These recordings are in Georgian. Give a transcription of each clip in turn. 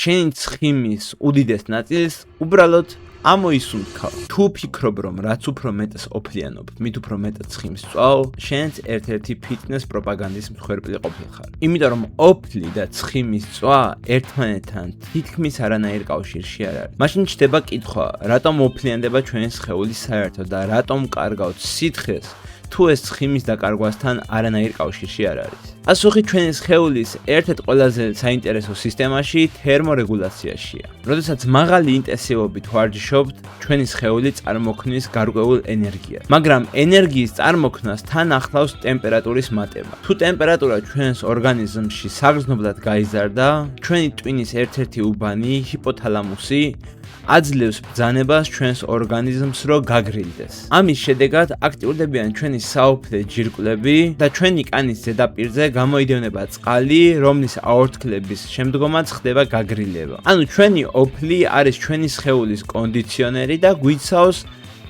შენი ცხიმის უდიდეს ნაწილს უბრალოდ ამოისუნთქავ. თუ ფიქრობ, რომ რაც უფრო მეტს ოფლიანობ, მით უფრო მეტად ცხიმს წვავ, შენც ერთ-ერთი ფიტნეს პროპაგანდის მსხვერპლი ყოფილხარ. იმიტომ რომ ოფლი და ცხიმის წვა ერთმანეთთან თითქმის არანაირ კავშირში არ არის. მაშინ ჩდება კითხვა, რატომ ოფლიანდება ჩვენი სხეული საერთოდ და რატომ კარგავთ სითხეს, თუ ეს ცხიმის დაკარგვასთან არანაირ კავშირში არ არის. პასუხი ჩვენი სხეულის ერთ-ერთ ყველაზე საინტერესო სისტემაში თერმორეგულაციაშია. როდესაც მაღალი ინტენსივობით ვარჯიშობთ, ჩვენი სხეული წარმოქმნის გარკვეულ ენერგიას. მაგრამ ენერგიის წარმოქმნას თან ახლავს ტემპერატურის მატება. თუ ტემპერატურა ჩვენს ორგანიზმში საგრძნობლად გაიზარდა, ჩვენი ტვინის ერთ-ერთი უბანი, ჰიპოთალამუსი, აძლევს ბრძანებას ჩვენს ორგანიზმს, რომ გაგრილდეს. ამის შედეგად აქტიურდებიან ჩვენი საოფლე ჯირკვლები და ჩვენი კანის ზედაპირზე გამოიდევნება წყალი, რომლის აორთქლების შემდგომაც ხდება გაგრილება. ანუ ჩვენი ოფლი არის ჩვენი სხეულის კონდიციონერი და გვიცავს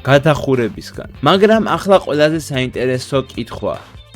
გადახურებისგან. მაგრამ ახლა ყველაზე საინტერესო კითხვა: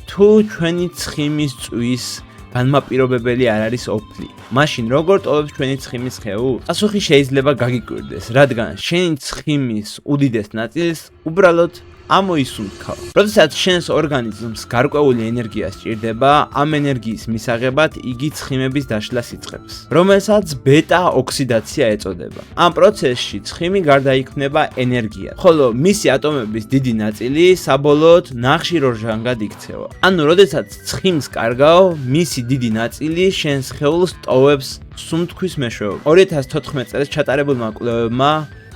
თუ ჩვენი ცხიმის წვის განმაპირობებელი არ არის ოფლი, მაშინ როგორ ტოვებს ჩვენი ცხიმის სხეულს? პასუხი შეიძლება გაგიკვირდეს, რადგან შენი ცხიმის უდიდეს ნაწილს უბრალოდ ამოისუნთქავ. როდესაც შენს ორგანიზმს გარკვეული ენერგია სჭირდება, ამ ენერგიის მისაღებად იგი ცხიმების დაშლას იწყებს, რომელსაც ბეტა ოქსიდაცია ეწოდება. ამ პროცესში ცხიმი გარდაიქმნება ენერგიად, ხოლო მისი ატომების დიდი ნაწილი საბოლოოდ ნახშირორჟანგად იქცევა. ანუ როდესაც ცხიმს კარგავ, მისი დიდი ნაწილი შენს სხეულს ტოვებს სუნთქვის მეშვეობით. 2014 წელს ჩატარებულმა კვლევებმა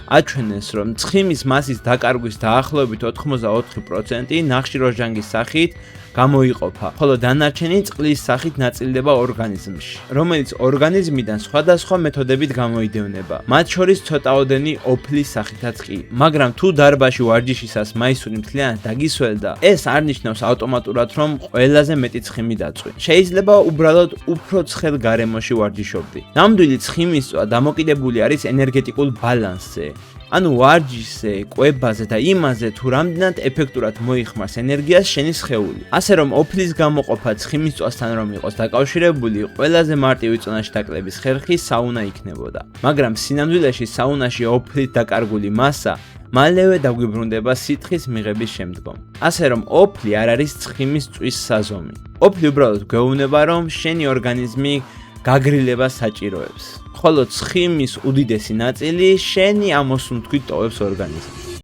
აჩვენეს, რომ ცხიმის მასის დაკარგვის დაახლოებით 84% ნახშირორჟანგის სახით გამოიყოფა, ხოლო დანარჩენი წყლის სახით ნაწილდება ორგანიზმში, რომელიც ორგანიზმიდან სხვადასხვა მეთოდებით გამოიდევნება, მათ შორის ცოტაოდენი ოფლის სახითაც კი. მაგრამ თუ დარბაზში ვარჯიშისას მაისური მთლიანად დაგისველდა, ეს არ ნიშნავს ავტომატურად, რომ ყველაზე მეტი ცხიმი დაწვი. შეიძლება უბრალოდ უფრო ცხელ გარემოში ვარჯიშობდი. ნამდვილი ცხიმის წვა დამოკიდებული არის ენერგეტიკულ ბალანსზე. ანუ ვარჯიშზე, კვებაზე და იმაზე, თუ რამდენად ეფექტურად მოიხმარს ენერგიას შენი სხეული. ასე რომ ოფლის გამოყოფა ცხიმის წვასთან რომ იყოს დაკავშირებული, ყველაზე მარტივი წონაში დაკლების ხერხი საუნა იქნებოდა. მაგრამ სინამდვილეში საუნაში ოფლით დაკარგული მასა მალევე დაგვიბრუნდება სითხის მიღების შემდგომ. ასე რომ ოფლი არ არის ცხიმის წვის საზომი. ოფლი უბრალოდ გვეუბნება, რომ შენი ორგანიზმი გაგრილებას საჭიროებს. ხოლო ცხიმის უდიდესი ნაწილი შენი ამოსუნთქვით ტოვებს ორგანიზმში.